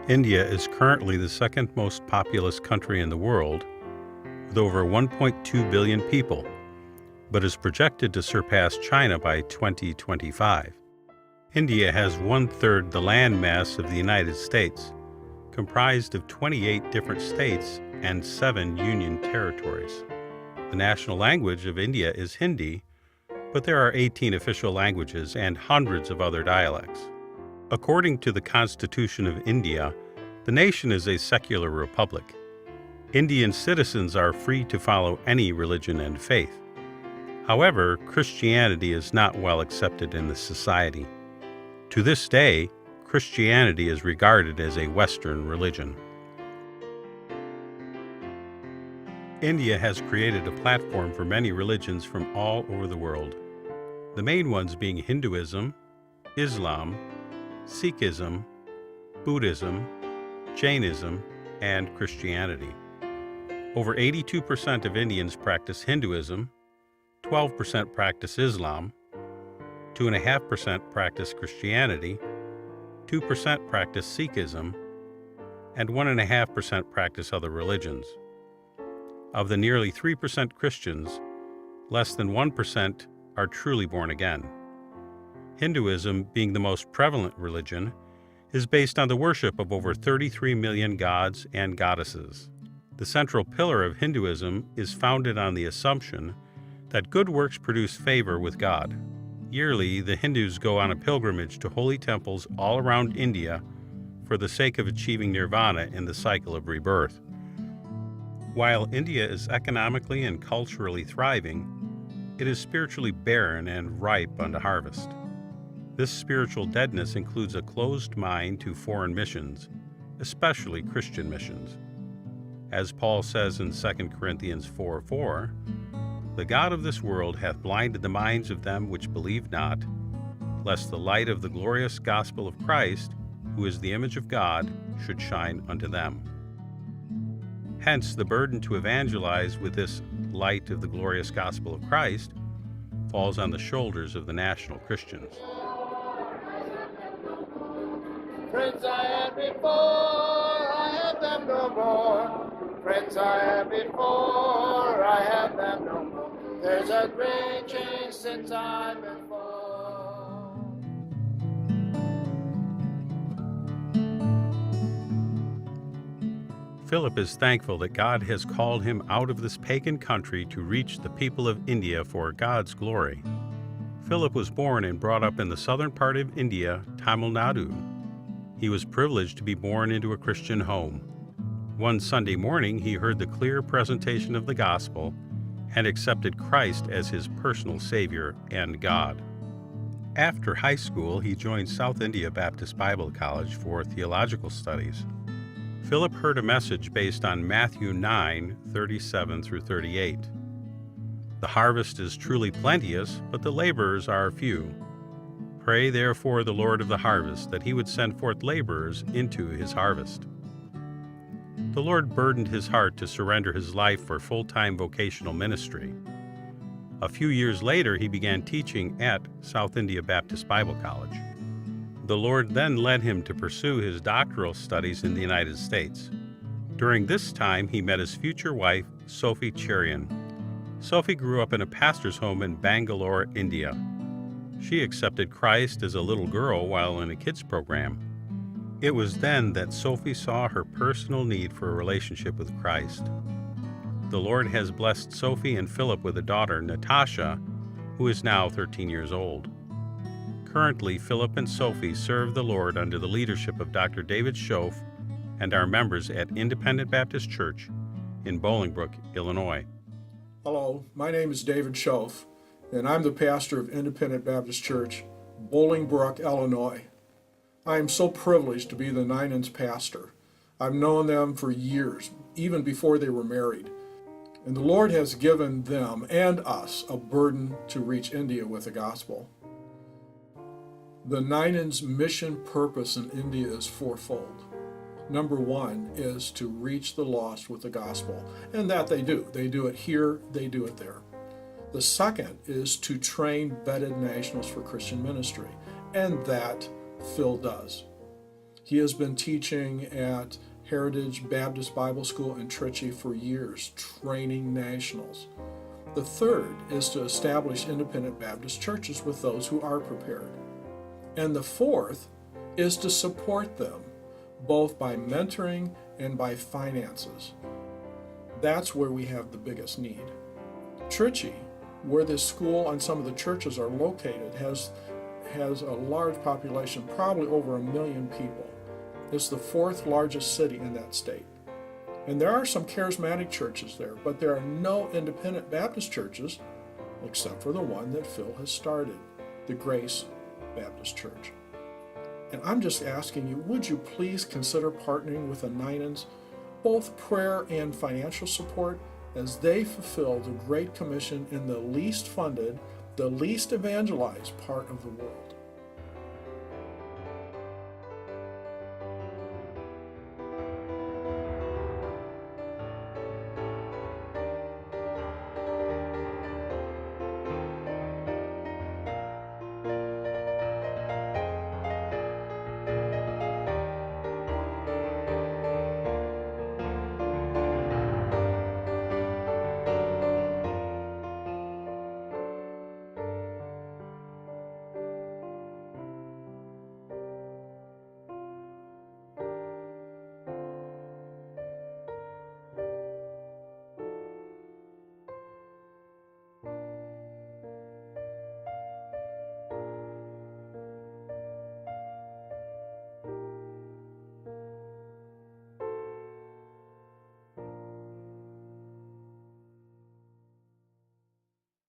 India is currently the second most populous country in the world, with over 1.2 billion people, but is projected to surpass China by 2025. India has one-third the land mass of the United States, comprised of 28 different states and 7 union territories. The national language of India is Hindi, but there are 18 official languages and hundreds of other dialects. According to the Constitution of India, the nation is a secular republic. Indian citizens are free to follow any religion and faith. However, Christianity is not well accepted in the society. To this day, Christianity is regarded as a Western religion. India has created a platform for many religions from all over the world, the main ones being Hinduism, Islam, Sikhism, Buddhism, Jainism, and Christianity. Over 82% of Indians practice Hinduism, 12% practice Islam, 2.5% practice Christianity, 2% practice Sikhism, and 1.5% practice other religions. Of the nearly 3% Christians, less than 1% are truly born again. Hinduism, being the most prevalent religion, is based on the worship of over 33 million gods and goddesses. The central pillar of Hinduism is founded on the assumption that good works produce favor with God. Yearly, the Hindus go on a pilgrimage to holy temples all around India for the sake of achieving nirvana in the cycle of rebirth. While India is economically and culturally thriving, it is spiritually barren and ripe unto harvest. This spiritual deadness includes a closed mind to foreign missions, especially Christian missions. As Paul says in 2 Corinthians 4:4, "The God of this world hath blinded the minds of them which believe not, lest the light of the glorious gospel of Christ, who is the image of God, should shine unto them." Hence, the burden to evangelize with this light of the glorious gospel of Christ falls on the shoulders of the national Christians. Friends I had before, I have them no more. Friends I had before, I have them no more. There's a great change since I've been born. Philip is thankful that God has called him out of this pagan country to reach the people of India for God's glory. Philip was born and brought up in the southern part of India, Tamil Nadu. He was privileged to be born into a Christian home. One Sunday morning, he heard the clear presentation of the gospel and accepted Christ as his personal Savior and God. After high school, he joined South India Baptist Bible College for theological studies. Philip heard a message based on Matthew 9:37 through 38. "The harvest is truly plenteous, but the laborers are few. Pray therefore the Lord of the harvest that he would send forth laborers into his harvest." The Lord burdened his heart to surrender his life for full-time vocational ministry. A few years later, he began teaching at South India Baptist Bible College. The Lord then led him to pursue his doctoral studies in the United States. During this time, he met his future wife, Sophie Cherian. Sophie grew up in a pastor's home in Bangalore, India. She accepted Christ as a little girl while in a kids program. It was then that Sophie saw her personal need for a relationship with Christ. The Lord has blessed Sophie and Philip with a daughter, Natasha, who is now 13 years old. Currently, Philip and Sophie serve the Lord under the leadership of Dr. David Schoaf and are members at Independent Baptist Church in Bolingbrook, Illinois. Hello, my name is David Schoaf, and I'm the pastor of Independent Baptist Church, Bolingbrook, Illinois. I am so privileged to be the Ninan's pastor. I've known them for years, even before they were married. And the Lord has given them and us a burden to reach India with the gospel. The Ninan's mission purpose in India is fourfold. Number one is to reach the lost with the gospel, and that they do. They do it here, they do it there. The second is to train vetted nationals for Christian ministry, and that Phil does. He has been teaching at Heritage Baptist Bible School in Trichy for years, training nationals. The third is to establish independent Baptist churches with those who are prepared. And the fourth is to support them, both by mentoring and by finances. That's where we have the biggest need. Trichy, where this school and some of the churches are located, has a large population, probably over 1 million people. It's the fourth largest city in that state. And there are some charismatic churches there, but there are no independent Baptist churches except for the one that Phil has started, the Grace Baptist Church. And I'm just asking you, would you please consider partnering with the Ninans, both prayer and financial support, as they fulfill the Great Commission in the least funded, the least evangelized part of the world?